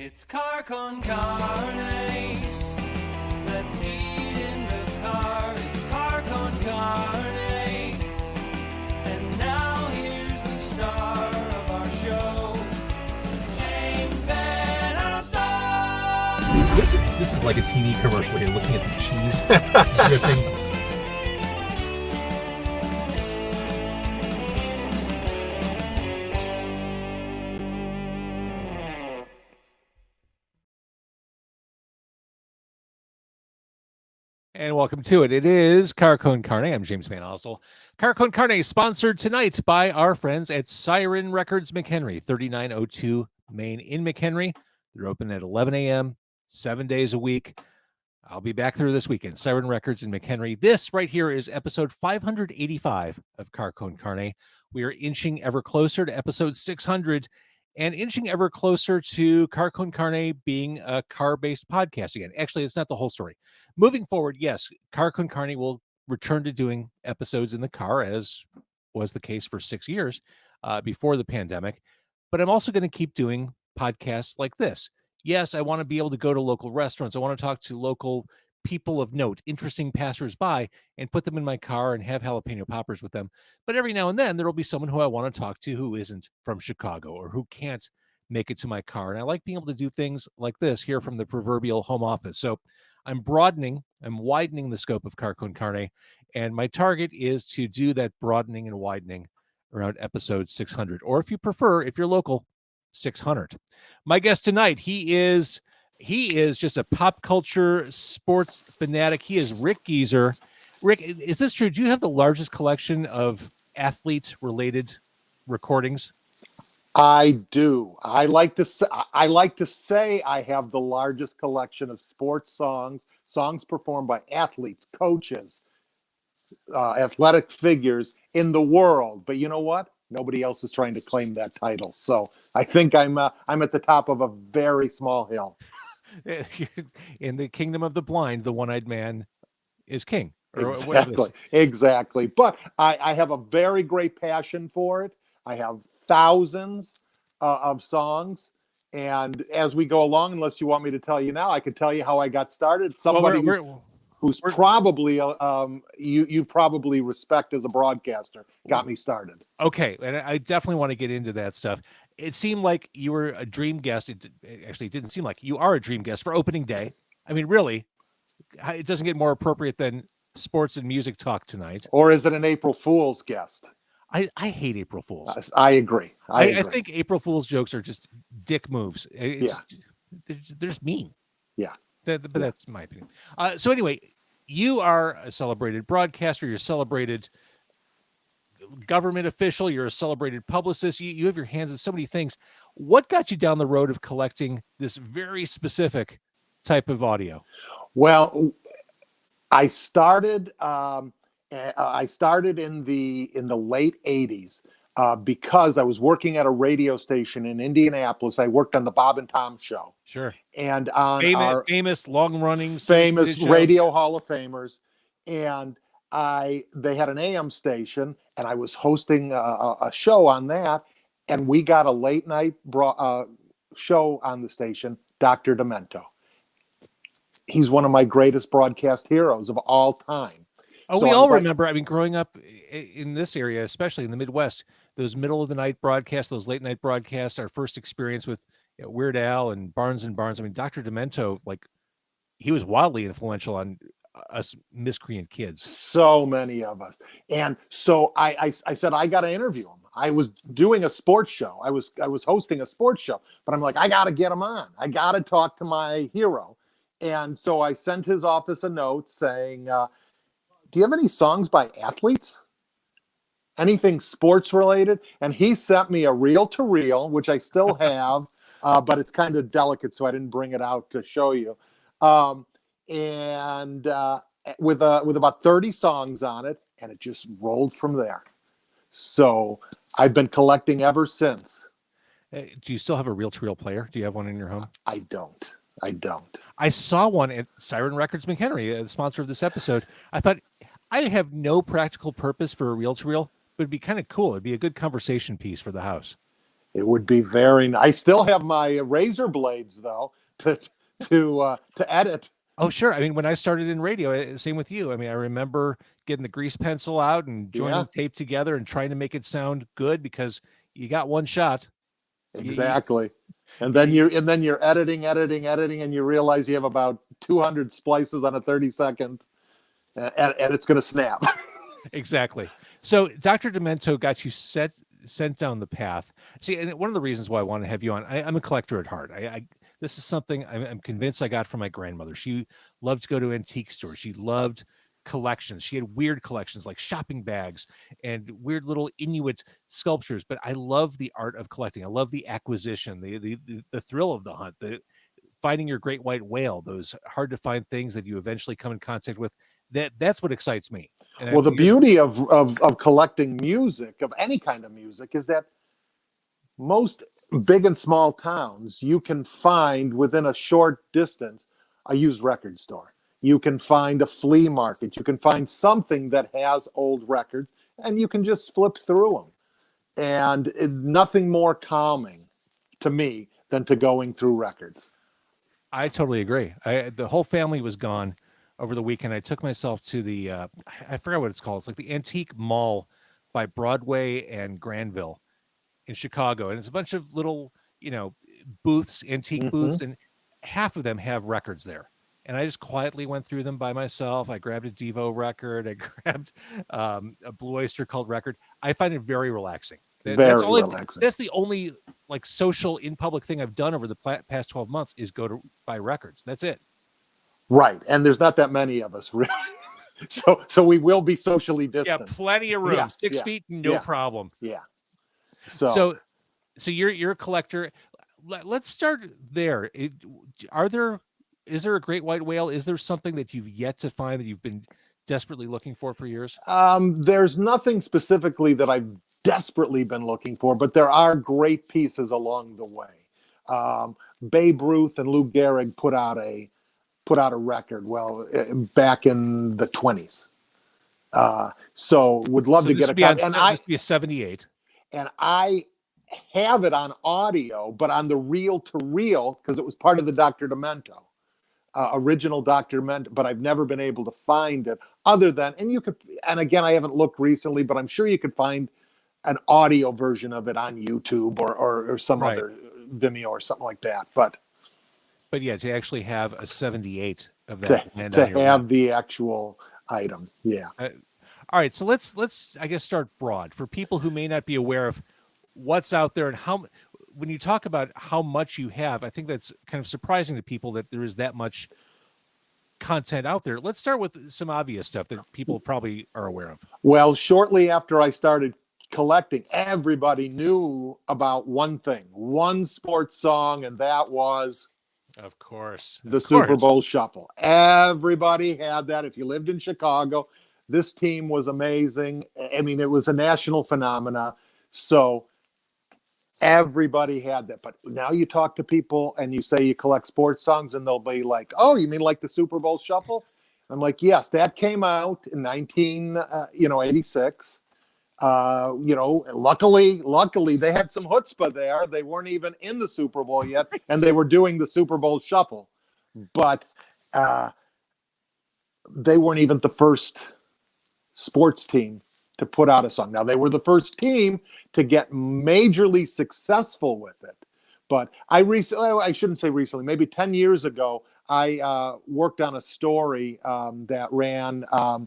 It's Car Con Carne. Let's eat in the car. It's Car Con Carne. And now here's the star of our show, James Van Alstyne. This is like a TV commercial. You're looking at the cheese dripping. And welcome to it. It is Car Con Carne. I'm James Van Alstyne. Car Con Carne is sponsored tonight by our friends at Siren Records McHenry, 3902 Main in McHenry. They're open at 11 a.m., 7 days a week. I'll be back there this weekend. Siren Records in McHenry. This right here is episode 585 of Car Con Carne. We are inching ever closer to episode 600 and inching ever closer to Car Con Carne being a car-based podcast again. Actually, it's not the whole story. Moving forward, yes, Car Con Carne will return to doing episodes in the car, as was the case for 6 years before the pandemic. But I'm also going to keep doing podcasts like this. Yes, I want to be able to go to local restaurants. I want to talk to local people of note, interesting passersby, and put them in my car and have jalapeno poppers with them. But every now and then, there will be someone who I want to talk to who isn't from Chicago or who can't make it to my car. And I like being able to do things like this here from the proverbial home office. So I'm widening the scope of Car Con Carne, and my target is to do that broadening and widening around episode 600. Or if you prefer, if you're local, 600. My guest tonight, he is just a pop culture sports fanatic. He is Rick Gieser. Rick, is this true? Do you have the largest collection of athlete-related recordings? I do. I like to say I have the largest collection of sports songs performed by athletes, coaches, athletic figures in the world. But you know what? Nobody else is trying to claim that title. So I think I'm at the top of a very small hill. In the kingdom of the blind, the one-eyed man is king. Exactly. But I have a very great passion for it. I have thousands of songs. And as we go along, unless you want me to tell you now, I could tell you how I got started. Somebody who's probably you probably respect as a broadcaster got me started. Okay, and I definitely want to get into that stuff. It seemed like you were a dream guest. It didn't seem like you are a dream guest for opening day. I mean, really, it doesn't get more appropriate than sports and music talk tonight. Or is it an April Fool's guest? I hate April Fools. I agree. I think April Fool's jokes are just dick moves. They're just mean. Yeah. But that's my opinion. So anyway, you are a celebrated broadcaster. You're a celebrated government official. You're a celebrated publicist. You have your hands in so many things. What got you down the road of collecting this very specific type of audio? Well, I started in the late 80s because I was working at a radio station in Indianapolis. I worked on the Bob and Tom show. Sure. And on famous long-running radio Hall of Famers. And they had an AM station, and I was hosting a show on that. And we got a late night show on the station, Dr. Demento. He's one of my greatest broadcast heroes of all time. Oh, so we all remember, I mean, growing up in this area, especially in the Midwest, those middle of the night broadcasts, those late night broadcasts, our first experience with Weird Al and Barnes and Barnes. I mean, Dr. Demento, he was wildly influential on us miscreant kids. So many of us. And so I said, I got to interview him. I was doing a sports show. I was hosting a sports show, but I'm like, I got to get him on. I got to talk to my hero. And so I sent his office a note saying, do you have any songs by athletes? Anything sports related? And he sent me a reel-to-reel, which I still have, but it's kind of delicate, so I didn't bring it out to show you. And with about 30 songs on it, and it just rolled from there. So I've been collecting ever since. Do you still have a reel-to-reel player? Do you have one in your home? I don't. I saw one at Siren Records McHenry, the sponsor of this episode. I thought, I have no practical purpose for a reel-to-reel, but it'd be kind of cool. It'd be a good conversation piece for the house. It would be very nice. I still have my razor blades though to edit. Oh, sure. I mean, when I started in radio, same with you. I mean, I remember getting the grease pencil out and joining Yeah. tape together and trying to make it sound good because you got one shot. Exactly. And then you're editing, and you realize you have about 200 splices on a 30-second, and it's going to snap. Exactly. So Dr. Demento got you sent down the path. See, and one of the reasons why I want to have you on, I'm a collector at heart. This is something I'm convinced I got from my grandmother. She loved to go to antique stores. She loved collections. She had weird collections like shopping bags and weird little Inuit sculptures. But I love the art of collecting. I love the acquisition, the thrill of the hunt, the finding your great white whale, those hard to find things that you eventually come in contact with. That's what excites me. And Well, the beauty of collecting music, of any kind of music, is that most big and small towns, you can find within a short distance a used record store. You can find a flea market. You can find something that has old records, and you can just flip through them. And it's nothing more calming to me than to going through records. I totally agree. The whole family was gone over the weekend. I took myself to the I forgot what it's called. It's like the Antique Mall by Broadway and Granville in Chicago, and it's a bunch of little, booths, antique booths, and half of them have records there. And I just quietly went through them by myself. I grabbed a Devo record. I grabbed a Blue Oyster Cult record. I find it very relaxing. That's relaxing. That's the only like social in public thing I've done over the past 12 months is go to buy records. That's it. Right. And there's not that many of us, really. So we will be socially distant. Yeah, plenty of room. Yeah, 6 feet, no problem. Yeah. So you're a collector. Let's start there. Is there a great white whale? Is there something that you've yet to find that you've been desperately looking for years? There's nothing specifically that I've desperately been looking for, but there are great pieces along the way. Babe Ruth and Lou Gehrig put out a record, back in the 20s. So would love to get a copy. And this would be a 78. And I have it on audio, but on the reel-to-reel, because it was part of the Dr. Demento. Original Dr. Demento, but I've never been able to find it other than, and again, I haven't looked recently, but I'm sure you could find an audio version of it on YouTube or some other Vimeo or something like that. But yeah, to actually have a 78 of that. To have the actual item. Yeah. All right. So let's, I guess, start broad for people who may not be aware of what's out there and when you talk about how much you have, I think that's kind of surprising to people that there is that much content out there. Let's start with some obvious stuff that people probably are aware of. Well, shortly after I started collecting, everybody knew about one thing, one sports song, and that was, of course, the Super Bowl Shuffle. Everybody had that. If you lived in Chicago, this team was amazing. I mean, it was a national phenomena. So everybody had that. But now you talk to people and you say you collect sports songs, and they'll be like, "Oh, you mean like the Super Bowl Shuffle?" I'm like, "Yes, that came out in 1986. Luckily they had some chutzpah there. They weren't even in the Super Bowl yet, and they were doing the Super Bowl Shuffle. But they weren't even the first sports team to put out a song. Now, they were the first team to get majorly successful with it. But I shouldn't say recently, maybe 10 years ago, I worked on a story that ran on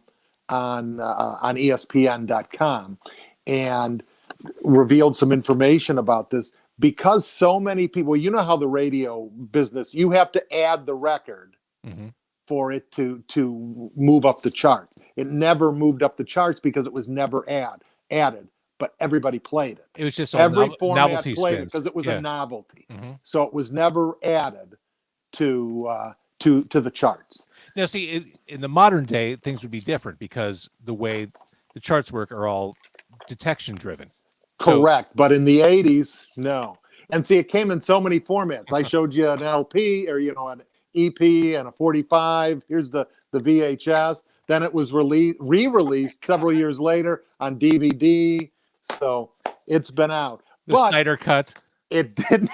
ESPN.com and revealed some information about this, because so many people, you know how the radio business, you have to add the record for it to move up the charts. It never moved up the charts because it was never added, but everybody played it. It was just every format novelty played spins. it because it was a novelty. Mm-hmm. So it was never added to the charts. Now, see, in the modern day, things would be different because the way the charts work are all detection driven. Correct. But in the 80s, no. And see, it came in so many formats. I showed you an LP or, an EP and a 45. Here's the VHS. Then it was re-released several years later on DVD. So it's been out. The But Snyder cut. it didn't.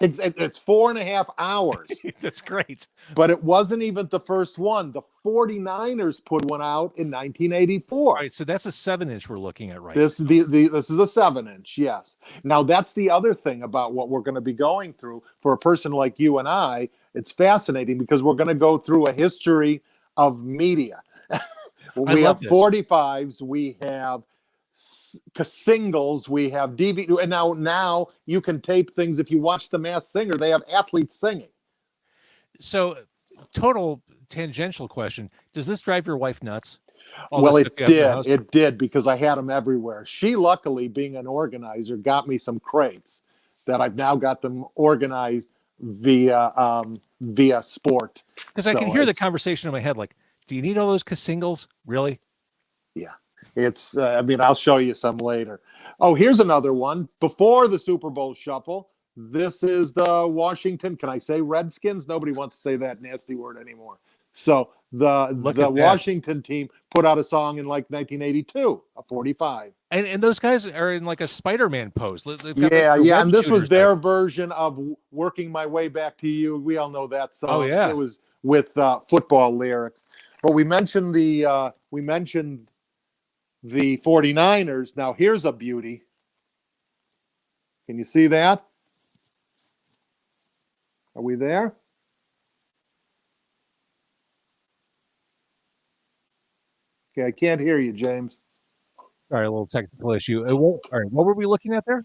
It's 4.5 hours. That's great. But it wasn't even the first one. The 49ers put one out in 1984. Right. So that's a 7-inch we're looking at right This now. this is a 7-inch, yes. Now that's the other thing about what we're going to be going through for a person like you and I. It's fascinating because we're going to go through a history of media. We have 45s, we have singles, we have DVD, and now you can tape things. If you watch The Masked Singer, they have athletes singing. So, total tangential question: does this drive your wife nuts? Well, it did. It did because I had them everywhere. She, luckily, being an organizer, got me some crates that I've now got them organized via sport. Because I can hear the conversation in my head, like, do you need all those singles? Really? Yeah. It's, I'll show you some later. Oh, here's another one. Before the Super Bowl shuffle, this is the Washington, can I say Redskins? Nobody wants to say that nasty word anymore. So the Washington team put out a song in like 1982, a 45. And those guys are in like a Spider-Man pose. Yeah. And this was their version of Working My Way Back to You. We all know that song. Oh, yeah. It was with football lyrics. But we mentioned the 49ers. Now here's a beauty. Can you see that? Are we there? Okay, I can't hear you, James. Sorry, a little technical issue. All right, what were we looking at there?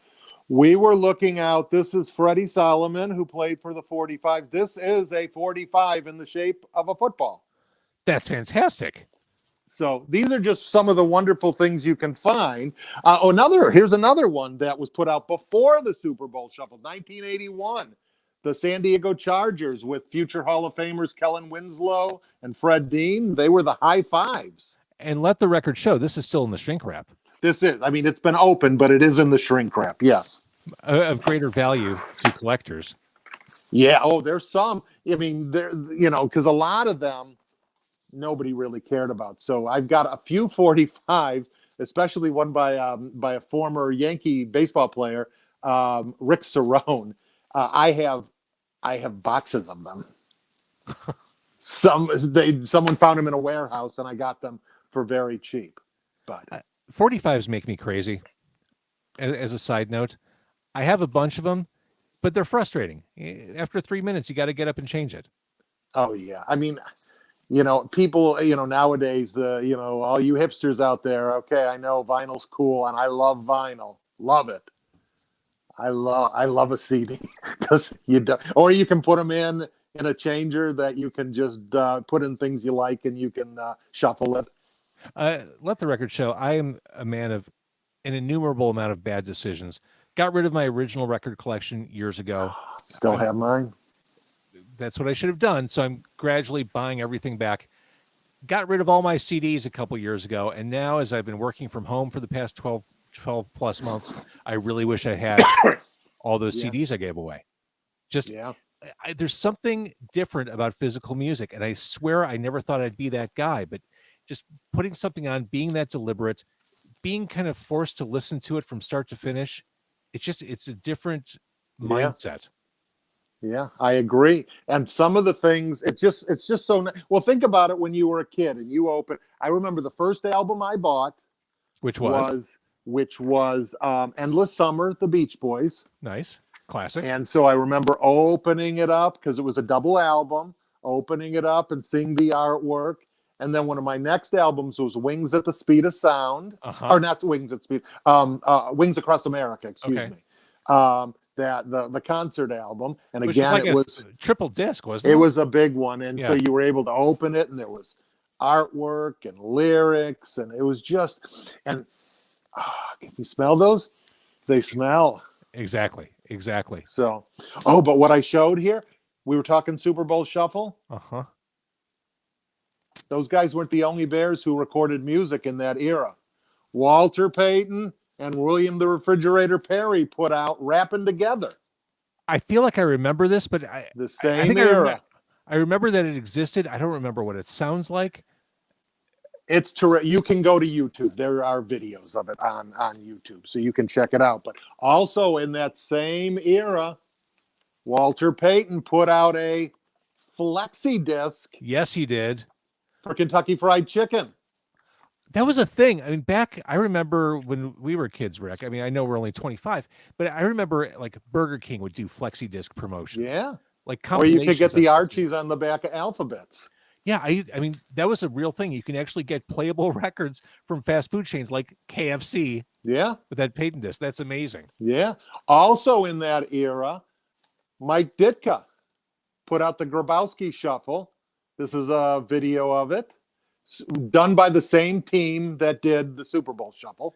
We were looking out. This is Freddie Solomon, who played for the 45. This is a 45 in the shape of a football. That's fantastic. So these are just some of the wonderful things you can find. Here's another one that was put out before the Super Bowl shuffle, 1981. The San Diego Chargers with future Hall of Famers Kellen Winslow and Fred Dean. They were the high fives. And let the record show, this is still in the shrink wrap. This is. It's been open, but it is in the shrink wrap. Yes. Of greater value to collectors. Yeah. Oh, there's some. Because a lot of them nobody really cared about. So I've got a few 45, especially one by a former Yankee baseball player, Rick Gieser. I have boxes of them. Someone found them in a warehouse, and I got them for very cheap. But 45s make me crazy. As a side note, I have a bunch of them, but they're frustrating. After 3 minutes, you got to get up and change it. Oh yeah, people, nowadays, all you hipsters out there. Okay, I know vinyl's cool, and I love vinyl. Love it. I love a CD because or you can put them in a changer that you can just put in things you like, and you can shuffle it. Let the record show, I am a man of an innumerable amount of bad decisions. Got rid of my original record collection years ago. Still have mine. That's what I should have done. So I'm gradually buying everything back. Got rid of all my CDs a couple years ago. And now, as I've been working from home for the past 12 plus months, I really wish I had all those CDs I gave away. There's something different about physical music. And I swear I never thought I'd be that guy, but just putting something on, being that deliberate, being kind of forced to listen to it from start to finish. It's a different mindset. Yeah, I agree. And some of the things, it's just so nice. Well, think about it when you were a kid and you open. I remember the first album I bought, which was Endless Summer, the Beach Boys. Nice. Classic. And so I remember opening it up because it was a double album, opening it up and seeing the artwork. And then one of my next albums was Wings at the Speed of Sound. Or not Wings at Speed, Wings Across America, excuse me. That the concert album, and which again, was it was a triple disc, wasn't it? It was a big one, and so you were able to open it, and there was artwork and lyrics, and it was just, and can you smell those? They smell. Exactly. So, but what I showed here, we were talking Super Bowl Shuffle. Those guys weren't the only Bears who recorded music in that era. Walter Payton and William the Refrigerator Perry put out Rapping Together. I feel like I remember this, but the same era. I remember that it existed. I don't remember what it sounds like. It's terrific. You can go to YouTube. There are videos of it on YouTube, so you can check it out. But also in that same era, Walter Payton put out a flexi disc Yes, he did. for Kentucky Fried Chicken. That was a thing. I mean, I remember when we were kids, Rick. I mean, I know we're only 25, but I remember like Burger King would do flexi disc promotions. Yeah. Like Or you could get compilations the of- Archies on the back of alphabets. Yeah, I mean, that was a real thing. You can actually get playable records from fast food chains like KFC Yeah. with that Payton disc. That's amazing. Yeah. Also in that era, Mike Ditka put out the Grabowski Shuffle. This is a video of it, done by the same team that did the Super Bowl Shuffle.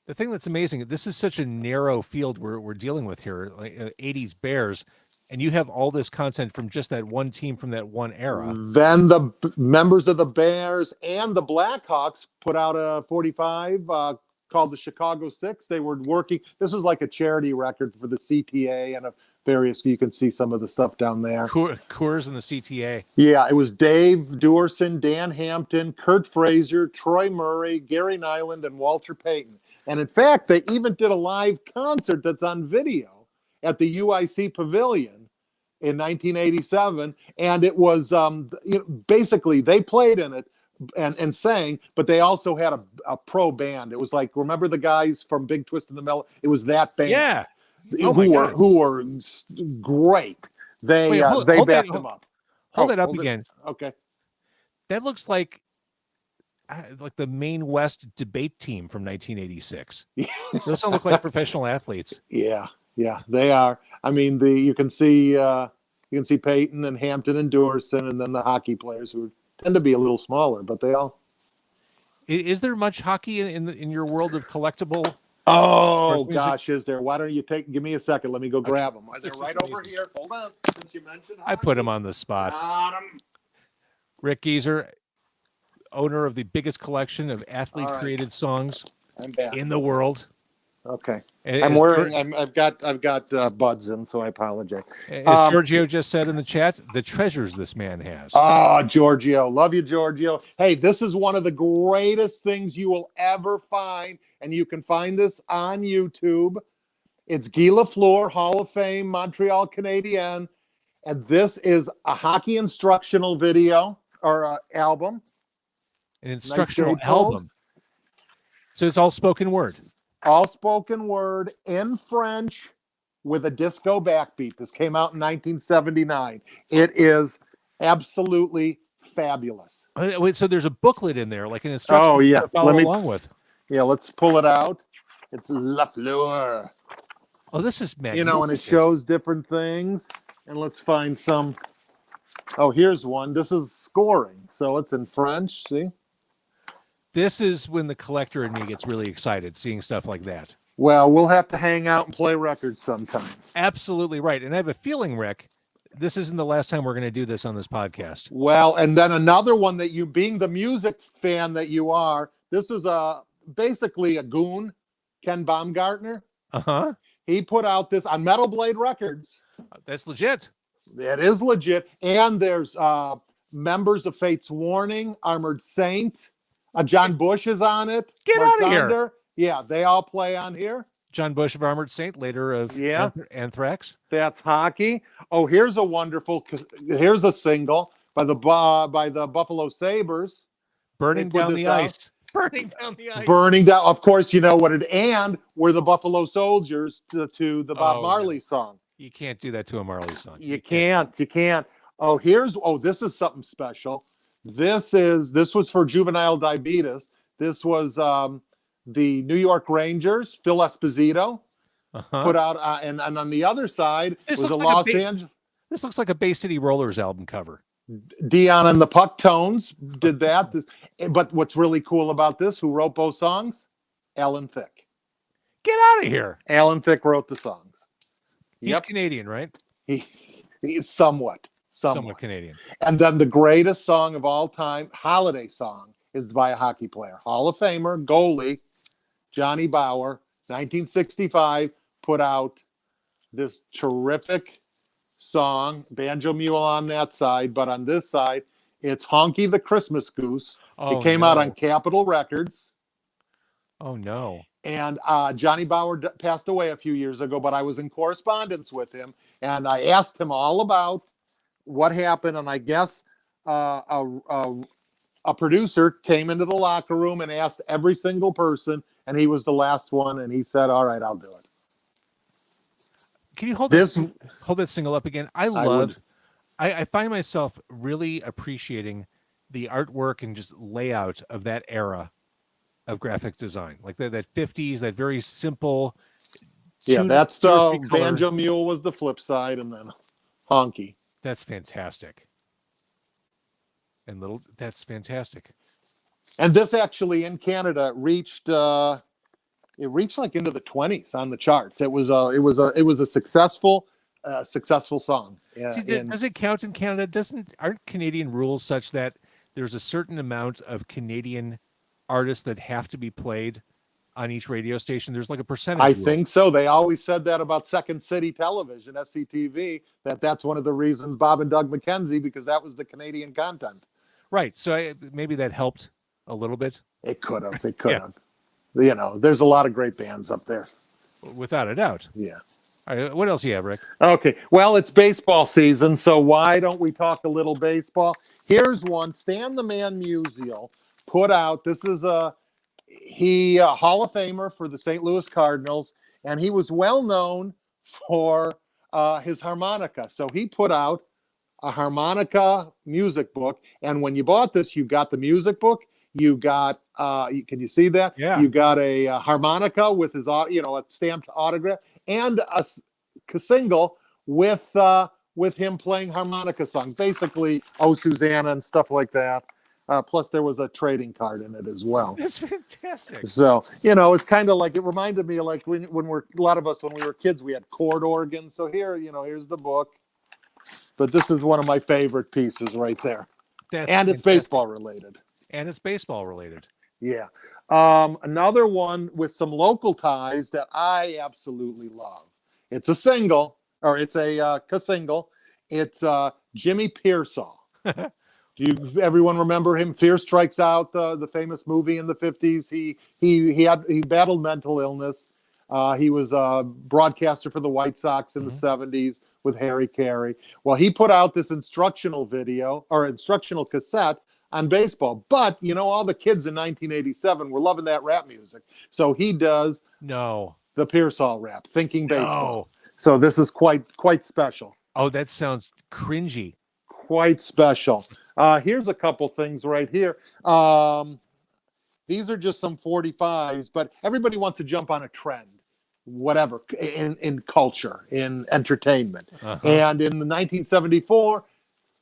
The thing that's amazing, this is such a narrow field we're dealing with here, like 80s Bears, and you have all this content from just that one team from that one era. Then the members of the Bears and the Blackhawks put out a 45 called the Chicago Six. They were working. This was like a charity record for the CTA and various. You can see some of the stuff down there. Coors and the CTA. Yeah, it was Dave Duerson, Dan Hampton, Kurt Frazier, Troy Murray, Gary Nyland, and Walter Payton. And in fact, they even did a live concert that's on video at the UIC Pavilion in 1987. And it was basically they played in it and sang, but they also had a pro band. It was like, remember the guys from Big Twist and the Mellow? It was that band. Yeah. Who were great. They backed them up. Hold it up again. Okay. That looks like the Maine West debate team from 1986. Those don't look like professional athletes. Yeah, they are. I mean, you can see Peyton and Hampton and Duerson, and then the hockey players who tend to be a little smaller, but they all. Is there much hockey in your world of collectible? Oh gosh, is there? Why don't you give me a second? Let me go grab them. They're right over here. Hold on, since you mentioned hockey. I put him on the spot. Got 'em. Rick Gieser, owner of the biggest collection of athlete-created songs in the world. Okay, As I've got buds in, so I apologize. As Giorgio just said in the chat, the treasures this man has. Oh, Giorgio, love you, Giorgio. Hey, this is one of the greatest things you will ever find, and you can find this on YouTube. It's Guy Lafleur, Hall of Fame, Montreal Canadiens, and this is a hockey instructional video or album. An instructional Nice album. So it's all spoken word. All spoken word in French with a disco backbeat. This came out in 1979. It is absolutely fabulous. Wait, so there's a booklet in there, like an instruction to follow along with. Yeah, let's pull it out. It's Lafleur. Oh, this is magnificent. And it shows different things. And let's find some. Oh, here's one. This is scoring. So it's in French. See? This is when the collector in me gets really excited, seeing stuff like that. Well, we'll have to hang out and play records sometime. Absolutely right. And I have a feeling, Rick, this isn't the last time we're going to do this on this podcast. Well, and then another one that you, being the music fan that you are, this is basically a goon, Ken Baumgartner. Uh-huh. He put out this on Metal Blade Records. That's legit. It is legit. And there's members of Fate's Warning, Armored Saint. John Bush is on it. Get out of here. Yeah, they all play on here. John Bush of Armored Saint, later of Anthrax. That's hockey. Oh, here's a single by the Buffalo Sabres. Burning Down the Ice. Burning Down the Ice. Burning down. Of course, you know what it. And we're the Buffalo Soldiers to the Bob Marley song. You can't do that to a Marley song. You can't. Oh, this is something special. This was for juvenile diabetes. This was the New York Rangers, Phil Esposito, put out, and on the other side was the Los Angeles. This looks like a Bay City Rollers album cover. Dion and the Puck Tones did that. But what's really cool about this, who wrote both songs? Alan Thicke. Get out of here. Alan Thicke wrote the songs. He's Canadian, right? He's somewhat Canadian. And then the greatest song of all time, holiday song, is by a hockey player. Hall of Famer, goalie, Johnny Bauer, 1965, put out this terrific song, banjo mule on that side, but on this side, It's Honky the Christmas Goose. Oh, it came out on Capitol Records. Oh, no. And Johnny Bauer passed away a few years ago, but I was in correspondence with him, and I asked him all about what happened. And I guess a producer came into the locker room and asked every single person, and he was the last one, and he said, "All right, I'll do it." Can you hold that single up again? I find myself really appreciating the artwork and just layout of that era of graphic design, like that 50s, that very simple. Yeah, that's the Banjo Mule was the flip side, and then Honky. That's fantastic. And that's fantastic. And this actually in Canada reached like into the 20s on the charts. It was a successful song. Does it count in Canada? Aren't Canadian rules such that there's a certain amount of Canadian artists that have to be played on each radio station? There's like a percentage. I think so. They always said that about Second City Television, SCTV, that's one of the reasons Bob and Doug McKenzie, because that was the Canadian content. Right. So maybe that helped a little bit. It could have. It could have. You know, there's a lot of great bands up there. Without a doubt. Yeah. All right, what else do you have, Rick? Okay. Well, it's baseball season, so why don't we talk a little baseball? Here's one. Stan the Man Musial put out. This is a Hall of Famer for the St. Louis Cardinals, and he was well known for his harmonica. So he put out a harmonica music book, and when you bought this, you got the music book. You got, can you see that? Yeah. You got a harmonica with his, a stamped autograph, and a single with him playing harmonica songs, basically "Oh Susanna" and stuff like that. Plus, there was a trading card in it as well. That's fantastic. So it's kind of like, it reminded me of like when a lot of us when we were kids, we had chord organs. So here's the book. But this is one of my favorite pieces right there. It's baseball related. And it's baseball related. Yeah. Another one with some local ties that I absolutely love. It's a single, or it's a single. It's Jimmy Pearsall. Do everyone remember him? Fear Strikes Out, the famous movie in the 50s. He battled mental illness. He was a broadcaster for the White Sox in the 70s with Harry Carey. Well, he put out this instructional cassette on baseball. But, all the kids in 1987 were loving that rap music. So he does the Pearsall rap, Thinking Baseball. So this is quite special. Oh, that sounds cringy. Quite special. Here's a couple things right here. These are just some 45s, but everybody wants to jump on a trend, whatever, in culture, in entertainment. And in 1974,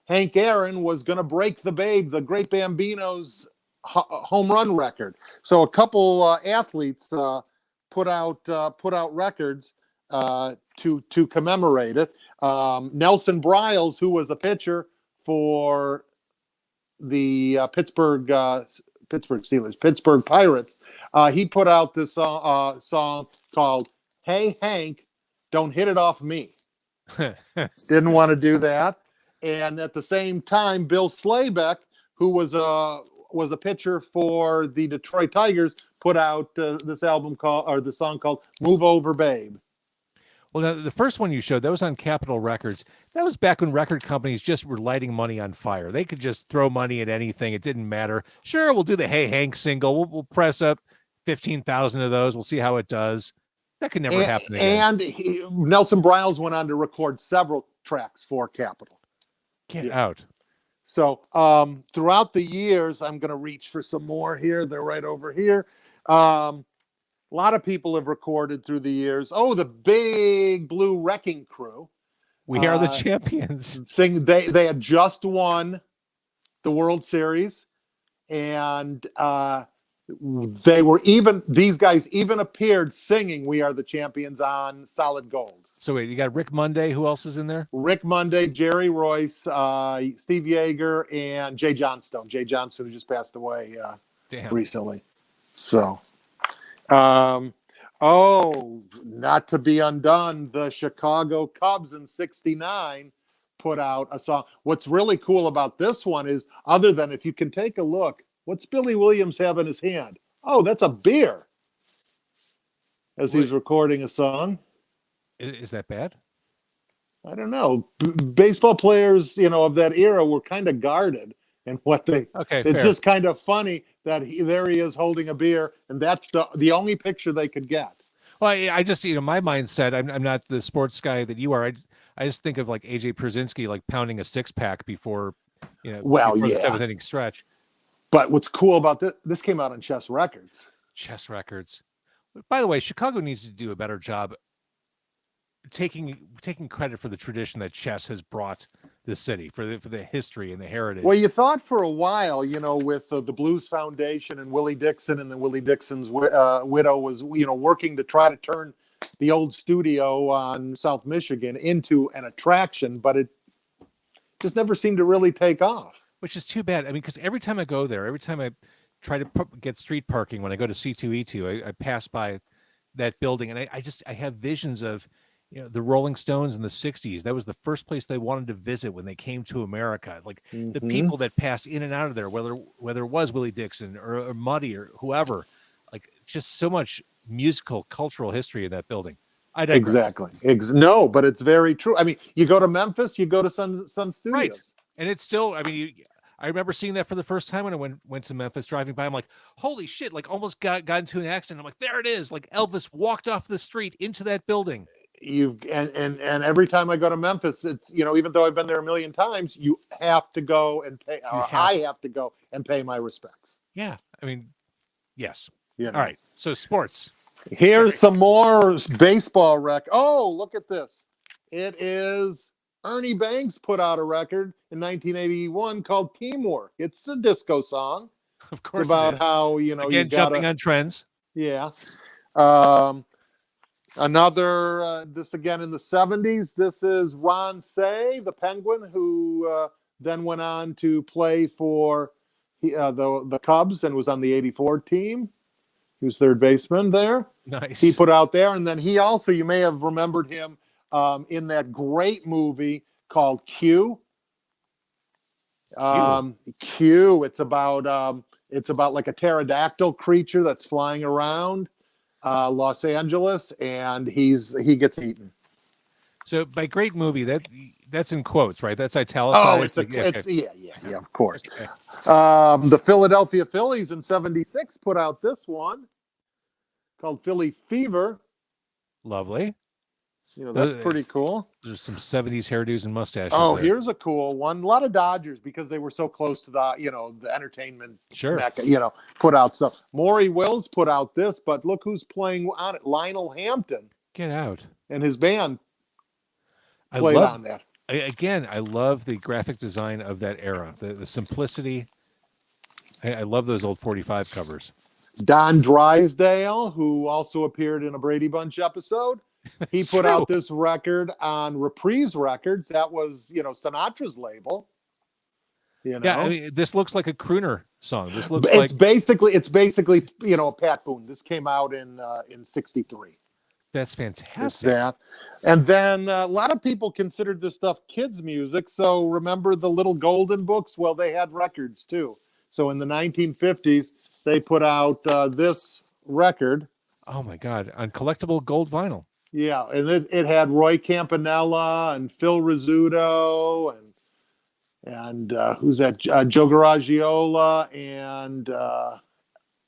Hank Aaron was going to break the Great Bambino's home run record. So a couple athletes put out records to commemorate it. Nelson Bryles, who was a pitcher for the Pittsburgh Pirates, he put out this song called "Hey Hank, Don't Hit It Off Me." Didn't want to do that. And at the same time, Bill Slaybeck, who was a pitcher for the Detroit Tigers, put out the song called "Move Over, Babe." Well, now, the first one you showed, that was on Capitol Records. That was back when record companies just were lighting money on fire. They could just throw money at anything. It didn't matter. Sure, we'll do the Hey Hank single. We'll press up 15,000 of those. We'll see how it does. That could never happen again. And Nelson Bryles went on to record several tracks for Capitol. Get out. So throughout the years, I'm going to reach for some more here. They're right over here. A lot of people have recorded through the years. Oh, the Big Blue Wrecking Crew. We are the champions. They had just won the World Series, and these guys even appeared singing "We Are the Champions" on Solid Gold. So wait, you got Rick Monday. Who else is in there? Rick Monday, Jerry Royce, Steve Yeager, and Jay Johnstone. Jay Johnstone, who just passed away recently. So, not to be undone, the Chicago Cubs in '69 put out a song. What's really cool about this one is, other than, if you can take a look, what's Billy Williams have in his hand? Oh, that's a beer. As he's recording a song. Is that bad? I don't know. Baseball players, of that era were kind of guarded in what they. Okay, it's fair. just kind of funny that there he is holding a beer, and that's the only picture they could get. Well, I just, my mindset, I'm not the sports guy that you are. I just think of like AJ Pierzynski, like pounding a 6-pack before, Well, before yeah. the 7th inning stretch. But what's cool about this came out on Chess Records. Chess Records. By the way, Chicago needs to do a better job taking credit for the tradition that chess has brought the city, for the history and the heritage. Well, you thought for a while, with the Blues Foundation and Willie Dixon, and then Willie Dixon's widow was, working to try to turn the old studio on South Michigan into an attraction, but it just never seemed to really take off. Which is too bad. I mean, because every time I go there, every time I try to get street parking when I go to C2E2, I pass by that building, and I have visions of, the Rolling Stones in the 60s. That was the first place they wanted to visit when they came to America. Like the people that passed in and out of there, whether it was Willie Dixon or Muddy or whoever, like just so much musical, cultural history in that building. I digress. Exactly. No, but it's very true. I mean, you go to Memphis, you go to Sun Studios. Right. And it's still, I mean, I remember seeing that for the first time when I went to Memphis, driving by. I'm like, holy shit, like almost got into an accident. I'm like, there it is. Like Elvis walked off the street into that building. And every time I go to Memphis, it's, even though I've been there a million times, you have to go and pay, or I have to go and pay my respects. Yeah. I mean, yes. All right. So sports. Here's some more baseball rec. Oh, look at this. It is Ernie Banks put out a record in 1981 called Teamwork. It's a disco song. Of course. It's about how, again, jumping on trends. Yeah. Another, this again in the 70s, this is Ron Say, the Penguin, who then went on to play for the Cubs and was on the 84 team. He was third baseman there. Nice. He put out there. And then he also, you may have remembered him in that great movie called Q. Q. It's about like a pterodactyl creature that's flying around Los Angeles, and he gets eaten. So by great movie, that's in quotes, right? That's italicized. Oh, yeah, of course. Okay. The Philadelphia Phillies in '76 put out this one called Philly Fever. Lovely. That's pretty cool. There's some 70s hairdos and mustaches. Oh, there. Here's a cool one. A lot of Dodgers, because they were so close to the entertainment mecca, put out stuff. Maury Wills put out this, but look who's playing on it. Lionel Hampton. Get out. And his band played on that. Again, I love the graphic design of that era. The simplicity. I love those old 45 covers. Don Drysdale, who also appeared in a Brady Bunch episode. He put out this record on Reprise Records. That was, Sinatra's label. Yeah, I mean, this looks like a crooner song. This looks it's basically, Pat Boone. This came out in '63. That's fantastic. It's that. And then a lot of people considered this stuff kids' music. So remember the Little Golden Books? Well, they had records too. So in the 1950s, they put out this record. Oh my God! On collectible gold vinyl. Yeah, and it had Roy Campanella and Phil Rizzuto and who's that? Joe Garagiola and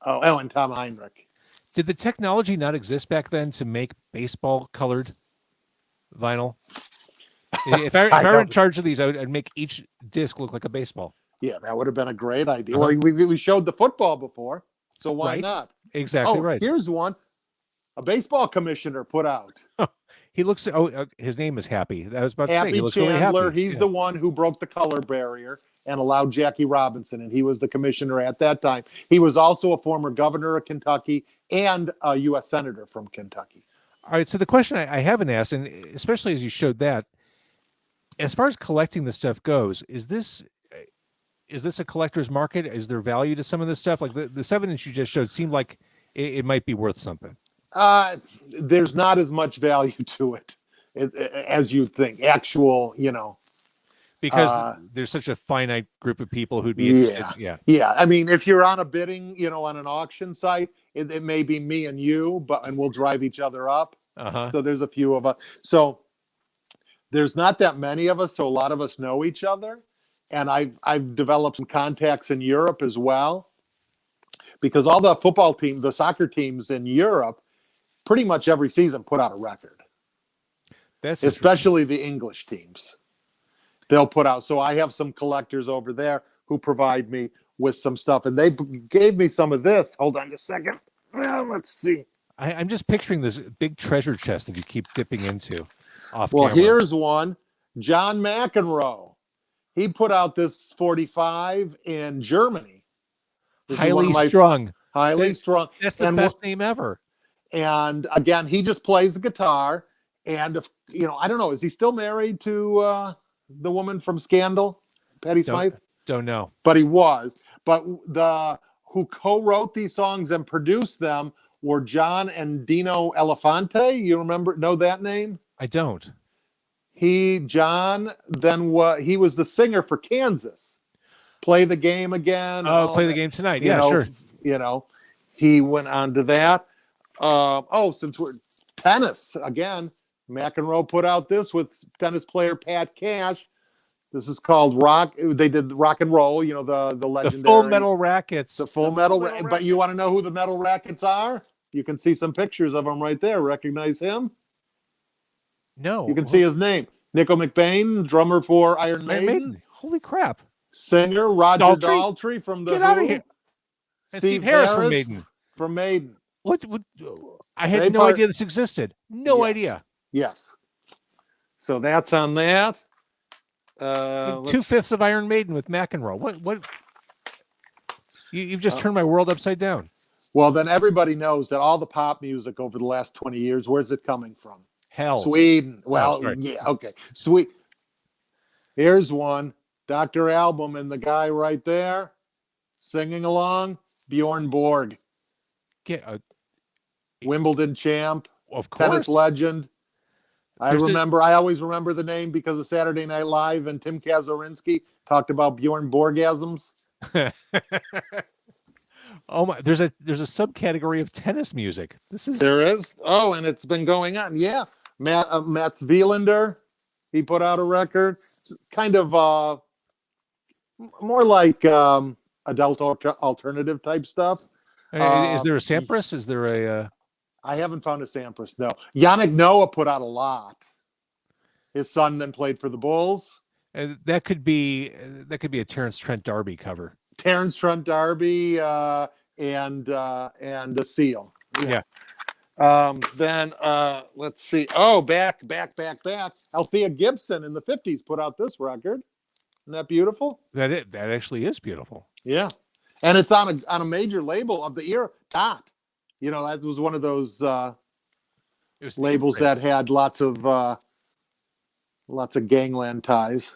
and Tom Heinrich. Did the technology not exist back then to make baseball colored vinyl? If I were in charge of these, I'd make each disc look like a baseball. Yeah, that would have been a great idea. Well, we showed the football before, so why not? Exactly right. Here's one. A baseball commissioner put out. He looks. His name is Happy. I was about to Happy say he looks Chandler. really happy. He's the one who broke the color barrier and allowed Jackie Robinson, and he was the commissioner at that time. He was also a former governor of Kentucky and a U.S. senator from Kentucky. All right. So the question I haven't asked, and especially as you showed that, as far as collecting the stuff goes, is this a collector's market? Is there value to some of this stuff? Like the 7-inch you just showed seemed like it might be worth something. There's not as much value to it as you'd think. Actual, because there's such a finite group of people who'd be interested. Yeah. I mean, if you're on a bidding, on an auction site, it may be me and you, and we'll drive each other up. So there's a few of us. So there's not that many of us, so a lot of us know each other. And I've developed some contacts in Europe as well, because all the football teams, the soccer teams in Europe, pretty much every season put out a record. That's especially the English teams. They'll put out. So I have some collectors over there who provide me with some stuff, and they gave me some of this. Hold on just a second. Well, let's see. I'm just picturing this big treasure chest that you keep dipping into. Well, here's one. John McEnroe. He put out this 45 in Germany. Highly strung. Highly strung. That's the best name ever. And again, he just plays the guitar. And I don't know, is he still married to the woman from Scandal, Patti Smythe? Don't know. But he was. But who co-wrote these songs and produced them were John and Dino Elefante. You know that name? I don't. John he was the singer for Kansas. Play the Game Again. Oh, Play the Game Tonight. Yeah, sure. He went on to that. Since we're tennis again, McEnroe put out this with tennis player Pat Cash. This is called Rock. They did Rock and Roll, the legendary. The Full Metal Rackets. The Full Metal Rackets. But you want to know who the Metal Rackets are? You can see some pictures of him right there. Recognize him? No. You can see his name. Nico McBain, drummer for Iron Maiden. Holy crap. Singer Roger Daltrey from the Get out of here. And Steve Harris from Maiden. From Maiden. What? I had no idea this existed. No idea. Yes. So that's on that. 2/5 of Iron Maiden with McEnroe. What? You've just turned my world upside down. Well, then everybody knows that all the pop music over the last 20 years, where's it coming from? Hell. Sweden. Well, yeah, okay. Sweet. Here's one. Dr. Album and the guy right there singing along, Bjorn Borg. Wimbledon champ. Of course. Tennis legend. I always remember the name because of Saturday Night Live, and Tim Kazurinsky talked about Bjorn Borgasms. Oh my! There's a subcategory of tennis music. There is. Oh, and it's been going on. Yeah, Mats Wilander, he put out a record, kind of more like adult alternative type stuff. Is there a Sampras? Is there a? I haven't found a Sampras. No. Yannick Noah put out a lot. His son then played for the Bulls. That could be a Terrence Trent D'Arby cover. Terrence Trent D'Arby and the Seal. Yeah. Then let's see. Oh, back. Althea Gibson in the 50s put out this record. Isn't that beautiful? That actually is beautiful. Yeah. And it's on a major label of the era. Dot. That was one of those labels that had lots of gangland ties.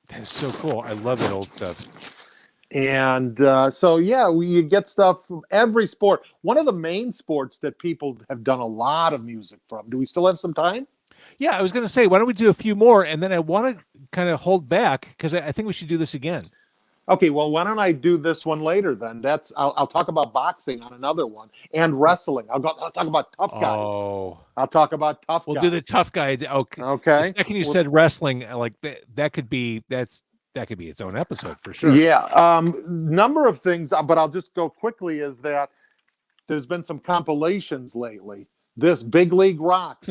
That's so cool. I love that old stuff. And you get stuff from every sport. One of the main sports that people have done a lot of music from. Do we still have some time? Yeah, I was going to say, why don't we do a few more? And then I want to kind of hold back because I think we should do this again. Okay, well, why don't I do this one later then? I'll talk about boxing on another one and wrestling. I'll talk about tough guys. Oh, I'll talk about tough guys. We'll do the tough guy. Okay. The second you said wrestling, like that could be its own episode for sure. Yeah. Number of things, but I'll just go quickly. Is that there's been some compilations lately. This Big League Rocks,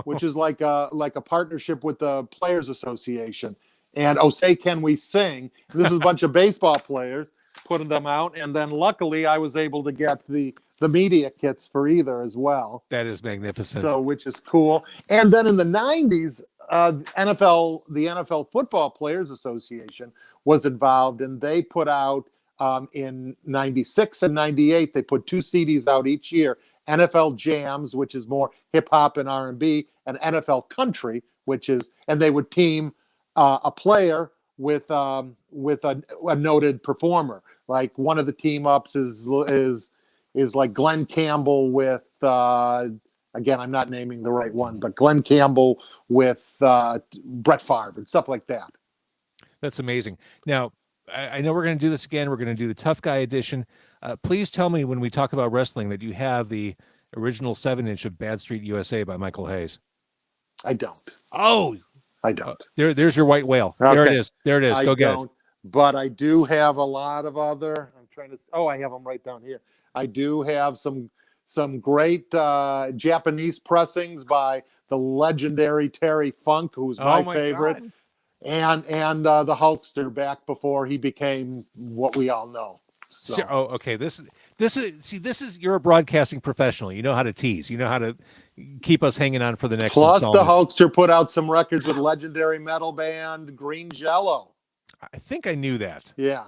which is like a partnership with the Players Association. And Oh Say Can We Sing? This is a bunch of baseball players putting them out. And then luckily I was able to get the media kits for either as well. That is magnificent. So, which is cool. And then in the 90s, the NFL Football Players Association was involved, and they put out in 96 and 98, they put 2 CDs out each year. NFL Jams, which is more hip hop and R&B, and NFL Country, and they would team a player with a noted performer. Like one of the team ups is like Glenn Campbell with again, I'm not naming the right one, but Glenn Campbell with Brett Favre and stuff like that. That's amazing. Now, I know we're going to do this again. We're going to do the tough guy edition. Please tell me when we talk about wrestling that you have the original 7-inch of Bad Street USA by Michael Hayes. I don't. Oh, I don't. there's your white whale. There it Okay. is. There it is. Go get it. But I do have a lot of other. I'm trying to. Oh, I have them right down here. I do have some great Japanese pressings by the legendary Terry Funk, who's my favorite, God. and the Hulkster back before he became what we all know. So. Oh, okay. This is you're a broadcasting professional. You know how to tease. You know how to keep us hanging on for the next. Plus, the installment. Hulkster put out some records with legendary metal band Green Jello. I think I knew that. Yeah,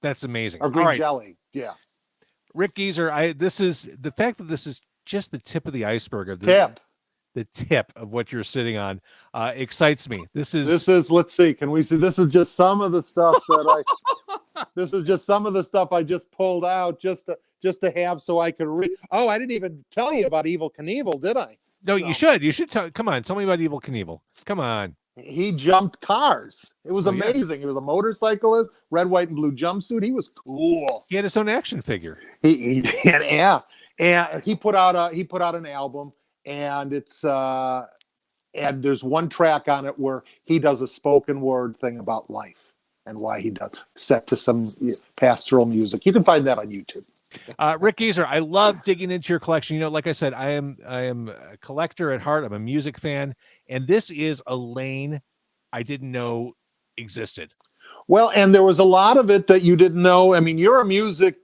that's amazing. Or Green All right. Jelly. Yeah. Rick Gieser, this is the fact that this is just the tip of the iceberg of the tip of what you're sitting on excites me. This is let's see, can we see? This is just some of the stuff that this is just some of the stuff I just pulled out just to have so I could read. Oh, I didn't even tell you about Evel Knievel, did I? No, you should tell. Come on, tell me about Evel Knievel. Come on. He jumped cars. It was amazing. Yeah. He was a motorcyclist, red, white, and blue jumpsut. He was cool. He had his own action figure. He yeah. And he put out an album, and it's and there's one track on it where he does a spoken word thing about life and why he does, set to some pastoral music. You can find that on YouTube. Rick Gieser, I love digging into your collection. You know, like I said, I am a collector at heart. I'm a music fan, and this is a lane I didn't know existed. Well, and there was a lot of it that you didn't know. I mean, you're a music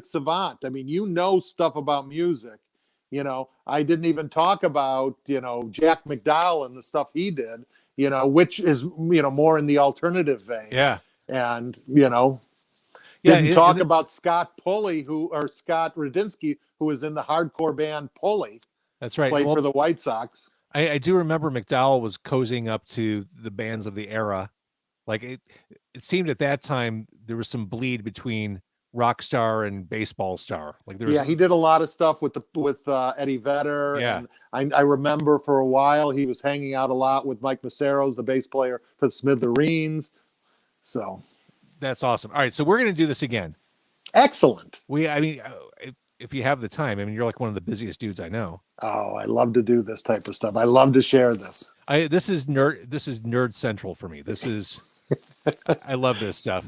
savant. I mean, you know stuff about music. You know, I didn't even talk about, Jack McDowell and the stuff he did, which is, more in the alternative vein. Yeah. And, didn't talk about Scott Radinsky, who was in the hardcore band Pulley. That's right. Played for the White Sox. I do remember McDowell was cozying up to the bands of the era. Like it seemed at that time there was some bleed between rock star and baseball star. Like there was, he did a lot of stuff with Eddie Vedder. Yeah. And I remember for a while he was hanging out a lot with Mike Maceros, the bass player for the Smithereens. So that's awesome. All right, so we're going to do this again. Excellent. If you have the time, you're like one of the busiest dudes I know. Oh, I love to do this type of stuff. I love to share this. This is nerd central for me. This is I love this stuff.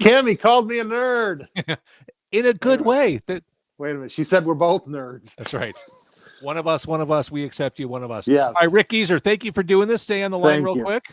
Cammy called me a nerd. In a good way. Wait a minute. She said we're both nerds. That's right. One of us, we accept you, one of us. Yes. All right, Rick Gieser, thank you for doing this. Stay on the line real quick.